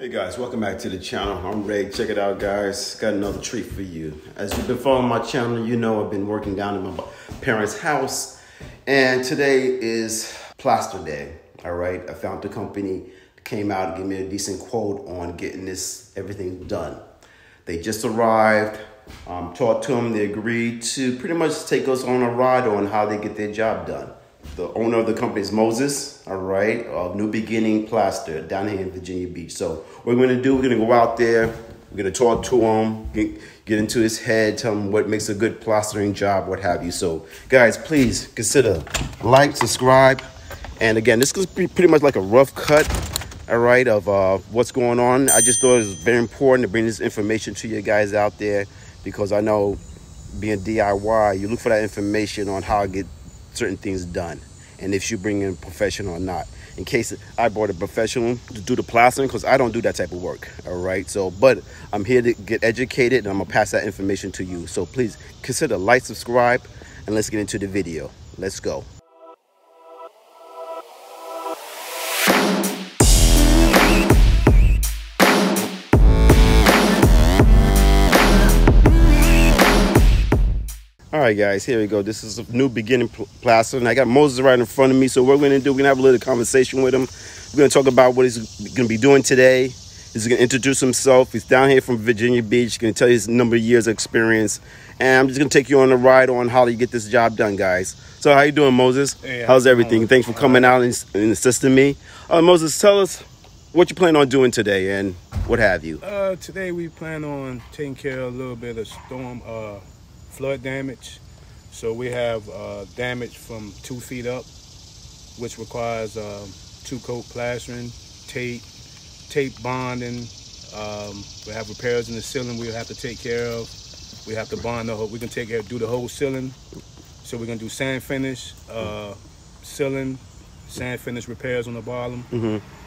Hey guys, welcome back to the channel. I'm Ray. Check it out, guys. Got another treat for you. As you've been following my channel, you know I've been working down in my parents' house, and today is plaster day. All right, I found the company that came out and gave me a decent quote on getting everything done. They just arrived. Talked to them. They agreed to pretty much take us on a ride on how they get their job done. The owner of the company is Moses, all right, of New Beginning Plaster down here in Virginia Beach. So what we're going to do, we're going to go out there, we're going to talk to him, get into his head, tell him what makes a good plastering job, what have you. So guys, please consider like, subscribe. And again, this is pretty much like a rough cut, all right, of what's going on. I just thought it was very important to bring this information to you guys out there, because I know being DIY, you look for that information on how to get certain things done, and if you bring in a professional or not. In case I brought a professional to do the plastering, because I don't do that type of work, all right? So, but I'm here to get educated, and I'm gonna pass that information to you. So please consider like, subscribe, and let's get into the video. Let's go. All right, guys, here we go. This is a New Beginning Plaster, and I got Moses right in front of me. So what we're going to do, we're going to have a little conversation with him. We're going to talk about what he's going to be doing today. He's going to introduce himself. He's down here from Virginia Beach. He's going to tell you his number of years of experience. And I'm just going to take you on a ride on how to get this job done, guys. So how you doing, Moses? Hey, how's everything? Thanks for coming out and assisting me. Moses, tell us what you plan on doing today and what have you. Today we plan on taking care of a little bit of storm flood damage. So we have damage from 2 feet up, which requires 2-coat plastering, tape bonding. We have repairs in the ceiling we'll have to take care of. We have to bond the whole, we can do the whole ceiling. So we're gonna do sand finish, ceiling, sand finish repairs on the bottom,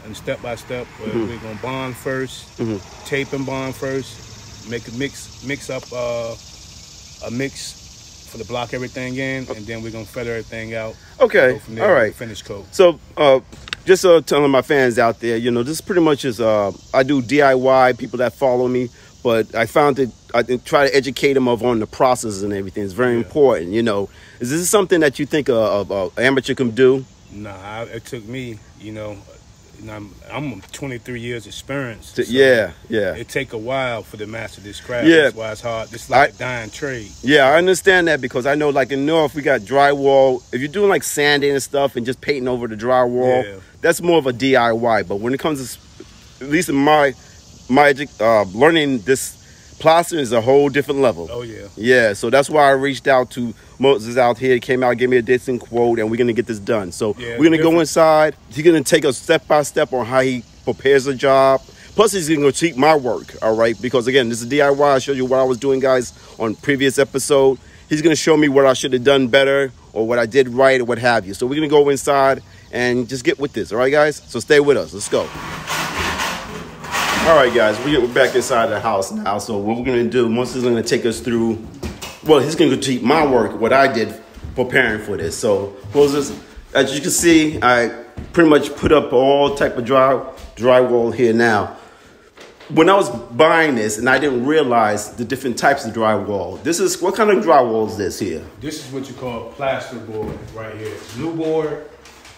and step by step. We're gonna bond first, tape and bond first, make a mix up a mix for to block everything in, and then we're gonna feather everything out. Okay, there, all right. Finish coat. So just telling my fans out there, you know, this pretty much is I do DIY, people that follow me, but I found that I try to educate them on the process and everything. It's very important, you know. Is this something that you think an amateur can do? Nah, it took me, you know, I'm 23 years experience. So yeah. It take a while for the master this craft. Yeah. That's why it's hard. It's like a dying trade. Yeah, I understand that, because I know like in North we got drywall. If you're doing like sanding and stuff and just painting over the drywall, that's more of a DIY. But when it comes to, at least in my learning, this plastering is a whole different level. Oh yeah. Yeah, so that's why I reached out to Moses out here. He came out, gave me a decent quote, and we're gonna get this done. So we're gonna go inside. He's gonna take us step by step on how he prepares the job. Plus, he's gonna critique my work, all right? Because again, this is DIY. I showed you what I was doing, guys, on previous episode. He's gonna show me what I should have done better, or what I did right, or what have you. So we're gonna go inside and just get with this, all right, guys? So stay with us. Let's go. All right, guys, we're back inside the house now. So what we're gonna do, Moses is gonna take us through, well, he's gonna critique my work, what I did preparing for this. So Moses, as you can see, I pretty much put up all type of drywall here now. When I was buying this, and I didn't realize the different types of drywall. This is, what kind of drywall is this here? This is what you call plasterboard right here. Blue board.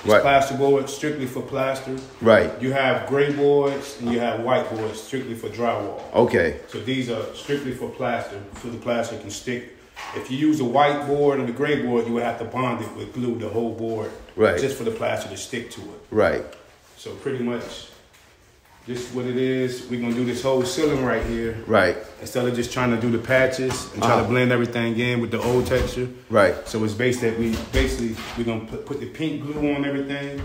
Right. Plasterboard, strictly for plaster. Right. You have gray boards and you have white boards, strictly for drywall. Okay. So these are strictly for plaster, so the plaster can stick. If you use a white board and the gray board, you would have to bond it with glue, the whole board. Right. Just for the plaster to stick to it. Right. So pretty much, this is what it is. We're gonna do this whole ceiling right here. Right. Instead of just trying to do the patches and try to blend everything in with the old texture. Right. So it's based that we're gonna put the pink glue on everything.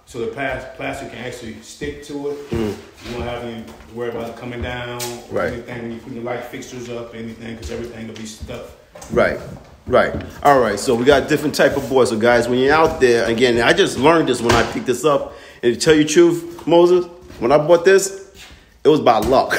So the plaster can actually stick to it. You won't have to worry about it coming down or anything when you put the light fixtures up or anything, because everything will be stuck. Right. Right. All right. So we got different type of boards. So guys, when you're out there, again, I just learned this when I picked this up. And to tell you the truth, Moses, when I bought this, it was by luck.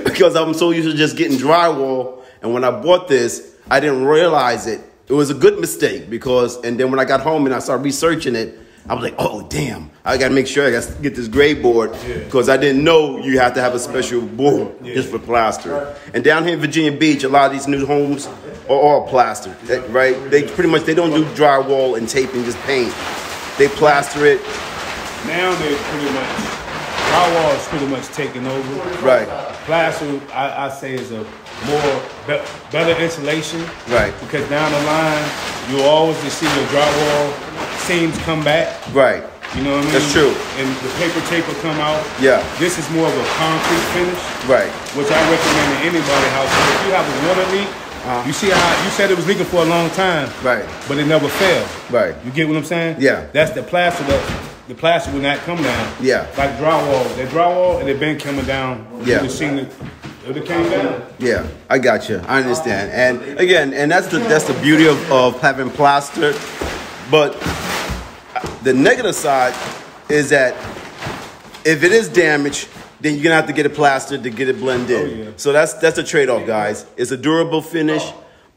Because I'm so used to just getting drywall. And when I bought this, I didn't realize it. It was a good mistake because, and then when I got home and I started researching it, I was like, oh, damn. I got to make sure I got to get this grade board because I didn't know you have to have a special board just for plaster. And down here in Virginia Beach, a lot of these new homes are all plastered, right? They don't do drywall and taping, just paint. They plaster it. Now they pretty much, drywall is pretty much taking over. Right. Plaster, I say, is a better insulation. Right. Because down the line, you'll always just see your drywall seams come back. Right. You know what I mean? That's true. And the paper tape will come out. Yeah. This is more of a concrete finish. Right. Which I recommend to anybody's house. If you have a water leak, you see how you said it was leaking for a long time. Right. But it never failed. Right. You get what I'm saying? Yeah. That's the plaster. The plaster will not come down. Yeah. Like drywall. The drywall, and it been coming down. Yeah. You seen it. It came down. Yeah, I got you. I understand. And again, and that's the beauty of having plaster. But the negative side is that if it is damaged, then you're gonna have to get it plastered to get it blended in. Oh, yeah. So that's a trade-off, guys. It's a durable finish,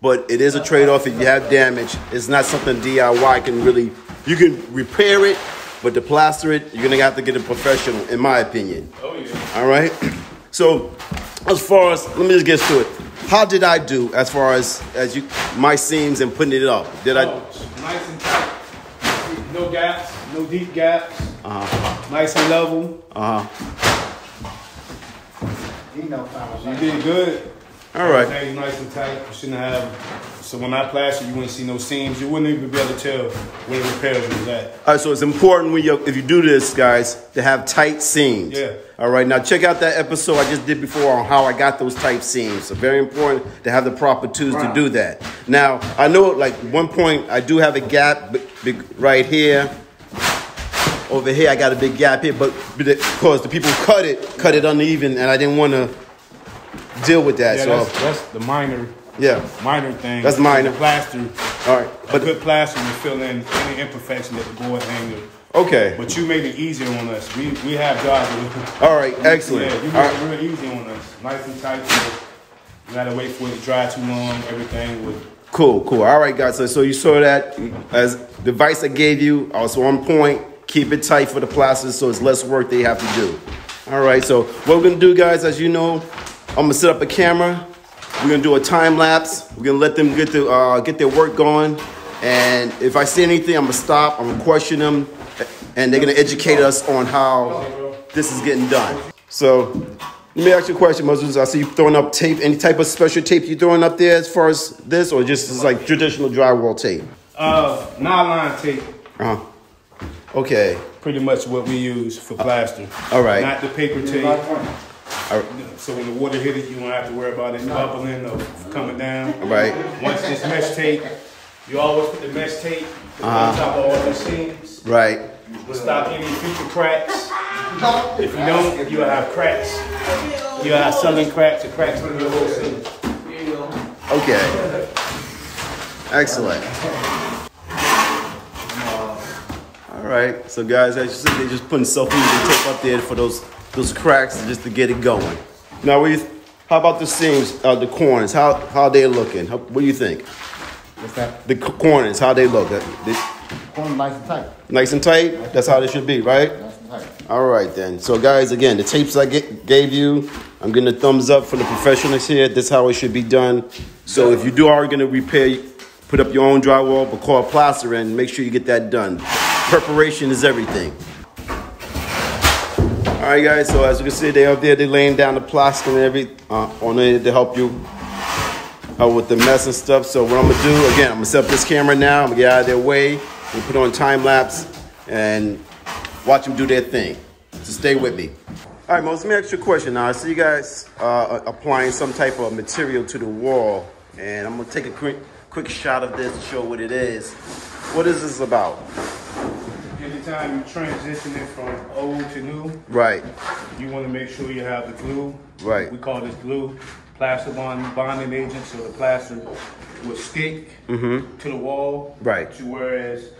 but it is a trade-off if you have damage. It's not something DIY can really. You can repair it, but to plaster it, you're gonna have to get a professional, in my opinion. Oh yeah. All right. So, as far as, let me just get to it. How did I do as far as my seams and putting it up? Did I? Nice and tight. No gaps, no deep gaps. Nice and level. You did good. All right. Everything nice and tight. You shouldn't have. So when I plaster, you wouldn't see no seams. You wouldn't even be able to tell where the repairs was at. All right. So it's important if you do this, guys, to have tight seams. Yeah. All right. Now check out that episode I just did before on how I got those tight seams. So very important to have the proper tools to do that. Now I know, like one point, I do have a gap right here. Over here, I got a big gap here, but because the people cut it uneven, and I didn't want to deal with that. Yeah, so that's the minor. Yeah. Minor thing. That's minor. The plaster. All right. But a good plaster will fill in any imperfection that the board hanger. Okay. But you made it easier on us. We have jobs. All right. Excellent. Yeah, you made it real easy on us. Nice and tight. So you gotta wait for it to dry too long. Everything would. Cool. All right, guys. So you saw that as the advice I gave you. Also on point. Keep it tight for the plaster so it's less work they have to do. All right. So what we're gonna do, guys, as you know, I'm gonna set up a camera. We're gonna do a time lapse. We're gonna let them get their work going. And if I see anything, I'm gonna stop. I'm gonna question them, and they're gonna educate us on how this is getting done. So let me ask you a question, Moses. I see you throwing up tape. Any type of special tape you throwing up there as far as this, or just is like traditional drywall tape? Nylon tape. Okay. Pretty much what we use for plaster. All right. Not the paper tape. So when the water hit it, you won't have to worry about it bubbling or coming down. All right. Once this mesh tape, you always put the mesh tape on top of all the seams. Right. To stop any future cracks. If you don't, you'll have cracks. You'll have southern cracks or cracks in your whole seam. Okay. Excellent. All right. So guys, as you said, they're just putting self-easing tape up there for those cracks just to get it going. Now, how about the seams, the corners? How they looking? What do you think? What's that? The corners, how they look? Corner nice and tight. Nice and tight? That's how they should be, right? Nice and tight. All right, then. So, guys, again, the tapes I gave you, I'm getting a thumbs up for the professionals here. This is how it should be done. So if you are going to repair, put up your own drywall, but call plastering, make sure you get that done. Preparation is everything. All right, guys, so as you can see, they're up there, they're laying down the plaster and everything on it to help you with the mess and stuff. So what I'm going to do, again, I'm going to set up this camera now. I'm going to get out of their way and put on time lapse and watch them do their thing. So stay with me. All right, Moses, let me ask you a question now. I see you guys applying some type of material to the wall, and I'm going to take a quick shot of this to show what it is. What is this about? Anytime you transition it from old to new, right, you want to make sure you have the glue. Right. We call this glue Plasterbond bonding agent, so the plaster will stick to the wall. Right. Whereas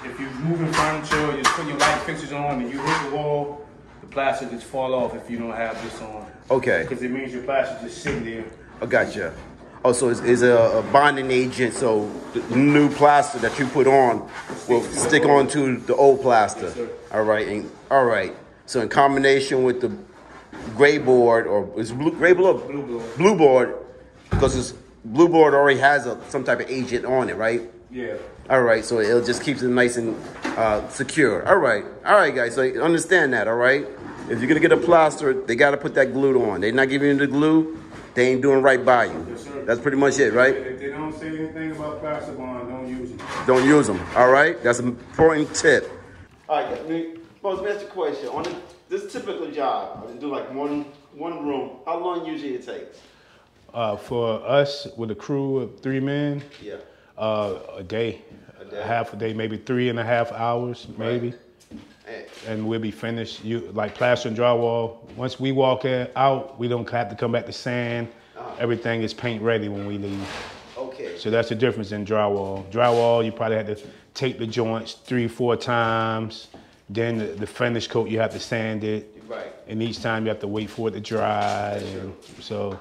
if you're moving furniture or you're putting your light fixtures on and you hit the wall, the plaster just fall off if you don't have this on. Okay. Because it means your plaster just sitting there. I gotcha. Oh, so it's a bonding agent, so the new plaster that you put on will stick onto the old plaster. Yes, All right. So in combination with the gray board, or is gray board? Blue board, because it's blue board already has some type of agent on it, right? Yeah. All right, so it just keeps it nice and secure. All right, guys, so understand that, all right? If you're gonna get a plaster, they gotta put that glue on. They're not giving you the glue, they ain't doing right by you. Yes, sir. That's pretty much it, right? If they don't say anything about Plasterbond, don't use it. Don't use them, all right? That's an important tip. All right, let me ask you a question. On this typical job, I do like one room, how long usually it takes? For us, with a crew of 3 men, Yeah. a day, half a day, maybe 3.5 hours, maybe. And we'll be finished. Like plaster and drywall. Once we walk out, we don't have to come back to sand. Everything is paint ready when we leave. Okay. So that's the difference in drywall. Drywall, you probably have to take the joints 3-4 times. Then the finish coat, you have to sand it. Right. And each time you have to wait for it to dry. And so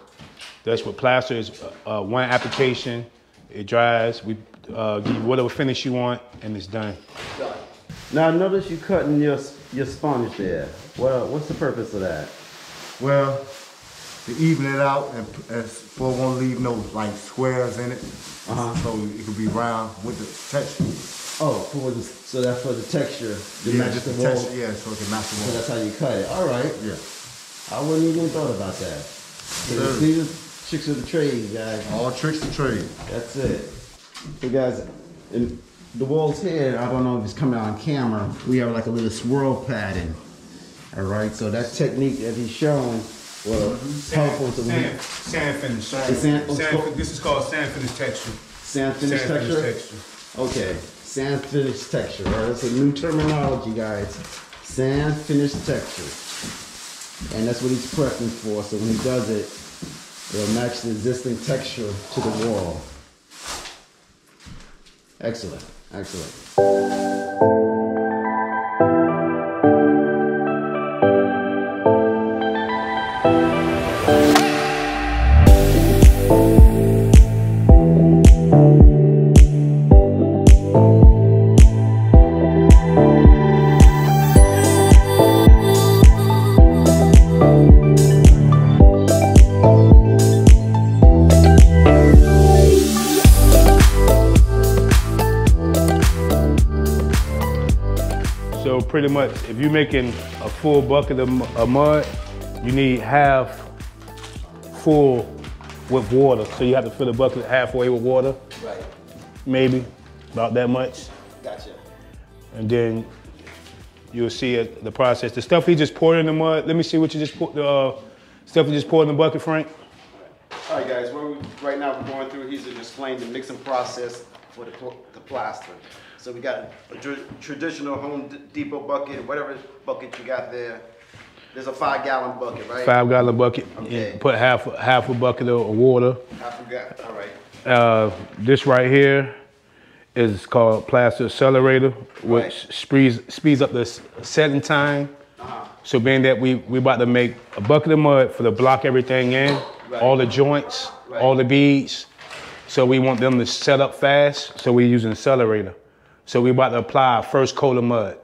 that's what plaster is. One application, it dries. We give you whatever finish you want, and it's done. Now I notice you cutting your sponge there. Well, what's the purpose of that? Well, to even it out and for it won't leave no like squares in it. So it could be round with the texture. Oh, so that's for the texture. Yeah, just the texture. Yeah, so it can match the So wall. that's how you cut it. All right. Yeah. I wouldn't even thought about that. So these are tricks of the trade, guys. All tricks to trade. That's it. So guys, in the walls here, I don't know if it's coming out on camera, we have like a little swirl pattern. All right, so that technique that he's showing will help us. Sand finish. This is called sand finish texture. Sand finish texture? Okay, sand finish texture. All right, that's a new terminology, guys. Sand finish texture. And that's what he's prepping for, so when he does it, it'll match the existing texture to the wall. Excellent. So pretty much, if you're making a full bucket of mud, you need half full with water. So you have to fill the bucket halfway with water. Right. Maybe, about that much. Gotcha. And then you'll see the process. The stuff he just poured in the mud, let me see what you just poured, the stuff you just poured in the bucket, Frank. All right, guys, right now we're going through, he's going to explain the mixing process for the plaster. So we got a traditional Home Depot bucket, whatever bucket you got there. There's a 5-gallon bucket, right? 5-gallon bucket. Okay. You put half a bucket of water. Half a gallon, all right. This right here is called Plaster Accelerator, which speeds up the setting time. So being that we about to make a bucket of mud for to block everything in, all the joints, all the beads. So we want them to set up fast, so we're using accelerator. So we about to apply our first coat of mud,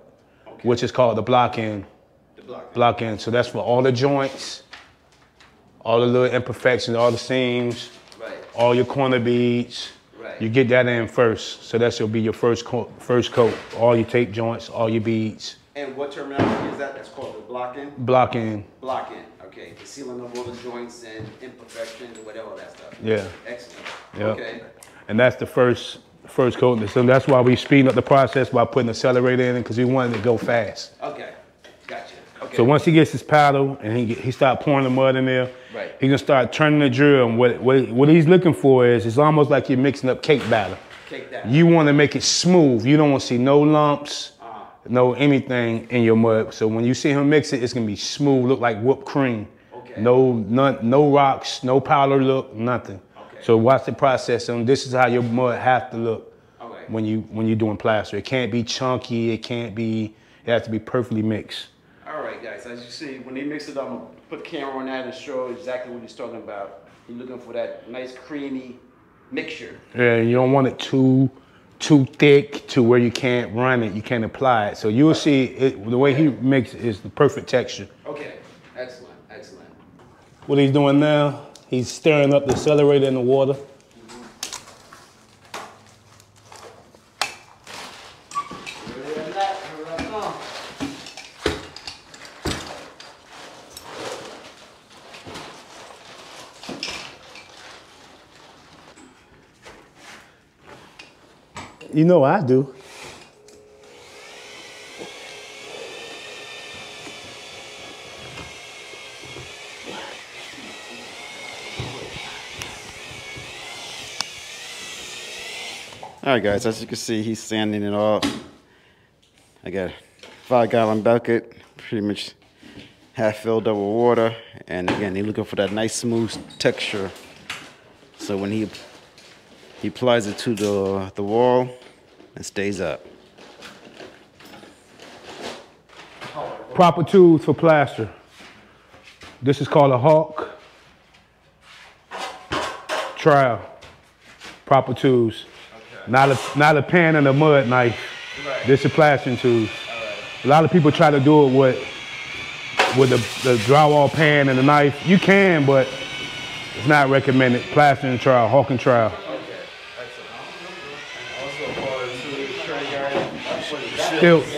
which is called the block end. Block end. So that's for all the joints, all the little imperfections, all the seams, all your corner beads. You get that in first. So that should be your first coat. All your tape joints, all your beads. And what terminology is that? That's called the block end? Block end. Block end, okay. The sealing of all the joints and imperfections and whatever that stuff. Yeah. Excellent. Yep. Okay. And that's the first coat. So that's why we speeding up the process by putting the accelerator in it, because we wanted it to go fast. Okay. Gotcha. Okay. So once he gets his paddle and he start pouring the mud in there, he gonna start turning the drill. And what he's looking for is, it's almost like you're mixing up cake batter. Cake batter. You want to make it smooth. You don't want to see no lumps, no anything in your mud. So when you see him mix it, it's gonna be smooth, look like whipped cream. Okay. No rocks, no powder look, nothing. Okay. So watch the process, and this is how your mud have to look when you're doing plaster. It can't be chunky. It has to be perfectly mixed. All right, guys. As you see, when he mixes it up, I'm gonna put the camera on that and show exactly what he's talking about. You're looking for that nice creamy mixture. Yeah, you don't want it too thick to where you can't run it, you can't apply it. So you'll see it, the way he makes it is the perfect texture. Okay, excellent, excellent. What he's doing now, he's stirring up the accelerator in the water. You know I do. All right, guys, as you can see, he's sanding it off. I got a 5-gallon bucket, pretty much half filled up with water. And again, he's looking for that nice smooth texture. So when he applies it to the wall, it stays up. Proper tools for plaster. This is called a hawk. Trowel. Proper tools. Okay. Not a pan and a mud knife. Right. This is plastering tools. Right. A lot of people try to do it with the drywall pan and the knife. You can, but it's not recommended. Plastering trowel, hawk and trowel. Stilts.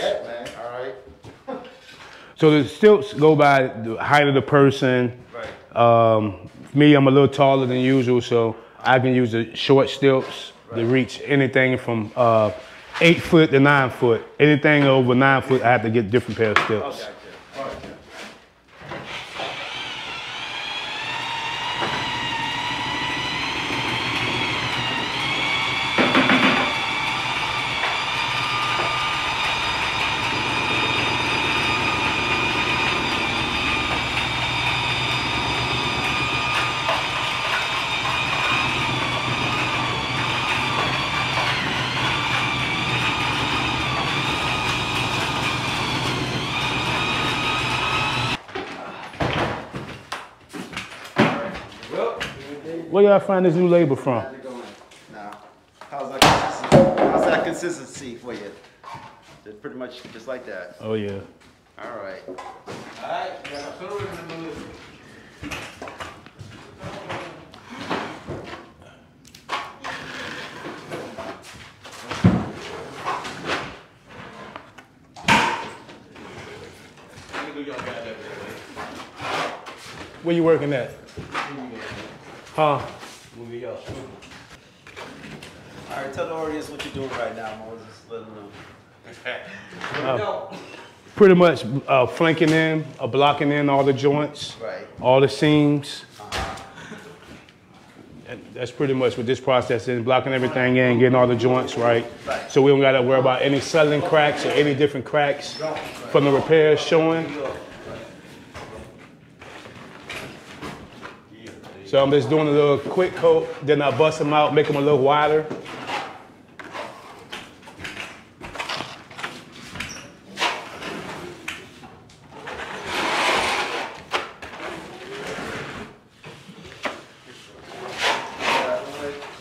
So the stilts go by the height of the person. Right. Me, I'm a little taller than usual, so I can use the short stilts to reach anything from 8 foot to 9 foot. Anything over 9 foot, I have to get a different pair of stilts. Okay. Where y'all find this new labor from? How's it going? Now, how's that consistency for you? It's pretty much just like that. Oh yeah. All right. All right. Where you working at? Huh? Movie up. All right, tell the audience what you're doing right now, Moses. Let them know. Pretty much flanking in, blocking in all the joints, all the seams. And that's pretty much what this process is, blocking everything in, getting all the joints right. So we don't gotta worry about any sudden cracks or any different cracks from the repairs showing. So I'm just doing a little quick coat, then I bust them out, make them a little wider.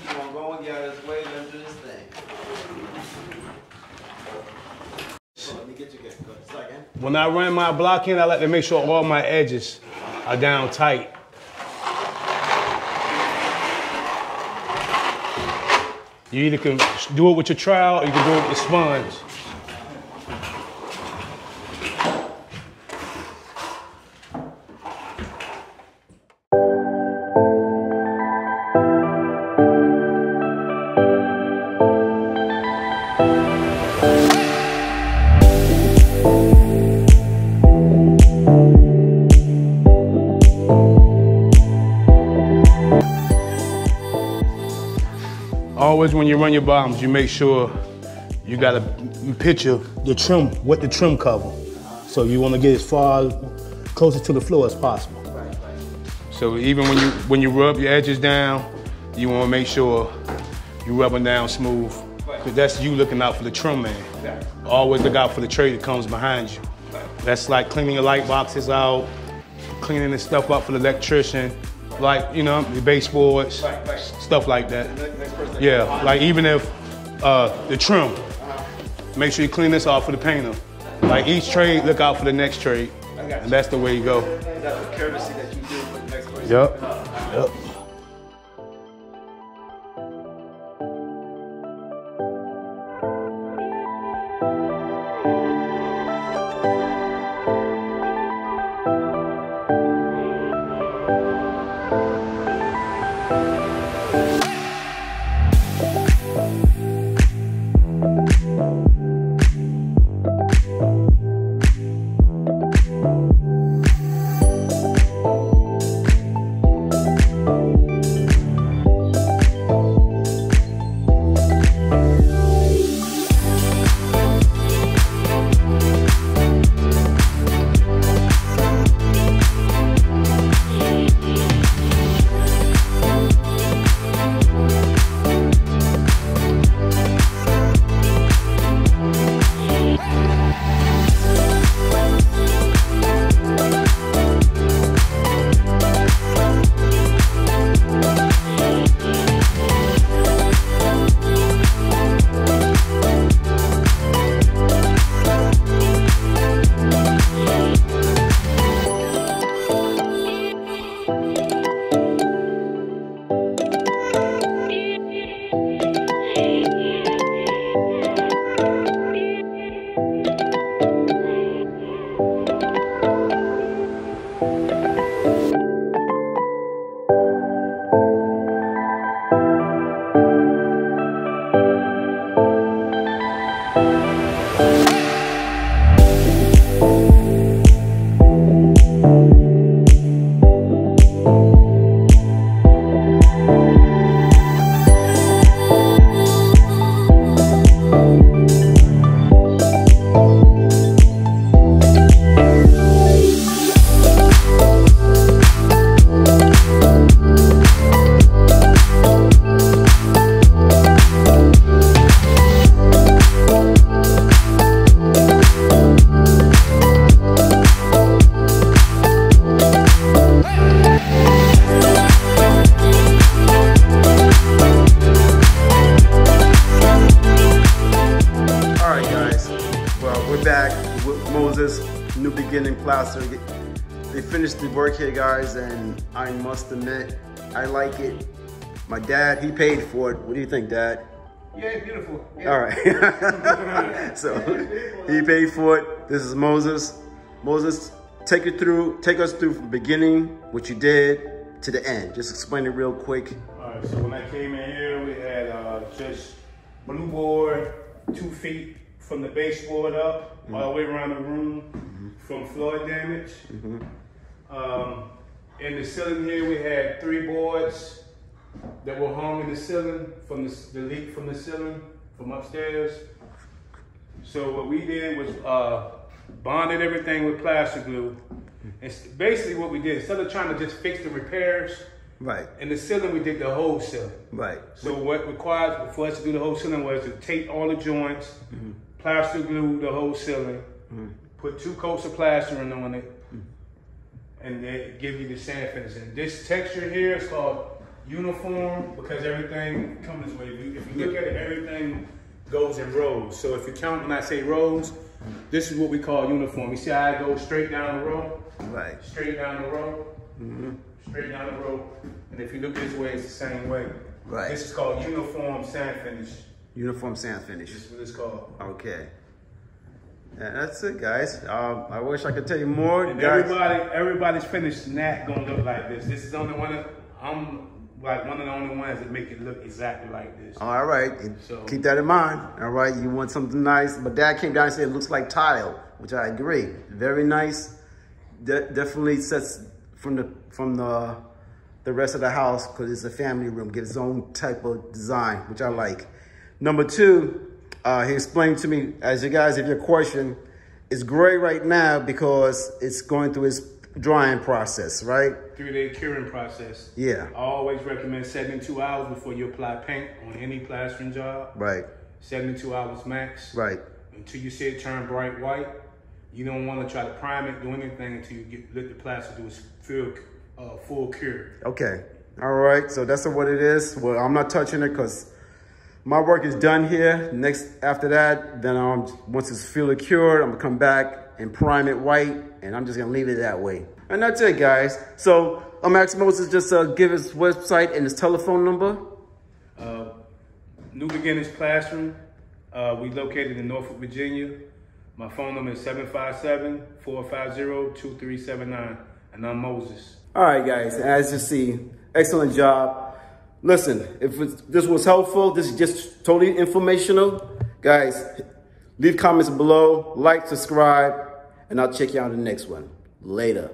Keep on going, get out of his way, let him do his thing. Let me get you good. Second. When I run my block in, I like to make sure all my edges are down tight. You either can do it with your trowel or you can do it with your sponge. Always when you run your bottoms, you make sure you got to picture the trim, what the trim cover. So you want to get as far closer to the floor as possible. So even when you rub your edges down, you want to make sure you rub them down smooth. Because that's you looking out for the trim man. Always look out for the tray that comes behind you. That's like cleaning your light boxes out, cleaning the stuff up for the electrician. like, you know, the baseboards, Right. stuff like that. Next person. Yeah, like even if the trim, make sure you clean this off for the painter. Like each trade, look out for the next trade. And that's the way you go. That's the courtesy that you do for the next person. Yep. Moses, New Beginning Plastering. They finished the work here, guys, and I must admit, I like it. My dad, he paid for it. What do you think, Dad? Yeah, it's beautiful. Yeah. All right. So he paid for it. This is Moses. Moses, take us through from beginning, what you did, to the end. Just explain it real quick. All right, so when I came in here, we had just blue board, 2 feet from the baseboard up, all the way around the room, from floor damage. In the ceiling here, we had 3 boards that were hung in the ceiling from the leak from the ceiling from upstairs. So what we did was bonded everything with plaster glue. And basically what we did, instead of trying to just fix the repairs, right, in the ceiling we did the whole ceiling. Right. So what required for us to do the whole ceiling was to tape all the joints, plaster glue the whole ceiling, put 2 coats of plastering on it, and then give you the sand finish. And this texture here is called uniform because everything comes this way. If you look at it, everything goes in rows. So if you count when I say rows, this is what we call uniform. You see how I go straight down the row? Right. Straight down the row. Straight down the row. And if you look this way, it's the same way. Right. This is called uniform sand finish. Uniform sand finish. This is what it's called. Okay. Yeah, that's it, guys. I wish I could tell you more. And guys. everybody's finish not gonna look like this. This is the only one I'm like one of the only ones that make it look exactly like this. All right, So keep that in mind. All right, you want something nice. But Dad came down and said it looks like tile, which I agree. Very nice. Definitely sets from the rest of the house because it's a family room. Get its own type of design, which I like. Number 2, he explained to me, as you guys, if your question, it's gray right now because it's going through its drying process, right? 3-day curing process. Yeah. I always recommend 72 hours before you apply paint on any plastering job. Right. 72 hours max. Right. Until you see it turn bright white. You don't want to try to prime it, do anything until you let the plaster do its full cure. Okay. All right. So that's what it is. Well, I'm not touching it because my work is done here. Next, after that, then once it's fully cured, I'm gonna come back and prime it white, and I'm just gonna leave it that way. And that's it, guys. So I'm asking Moses just give his website and his telephone number. New Beginnings Plastering. We located in Norfolk, Virginia. My phone number is 757-450-2379, and I'm Moses. All right, guys, as you see, excellent job. Listen, if this was helpful, this is just totally informational. Guys, leave comments below, like, subscribe, and I'll check you out in the next one. Later.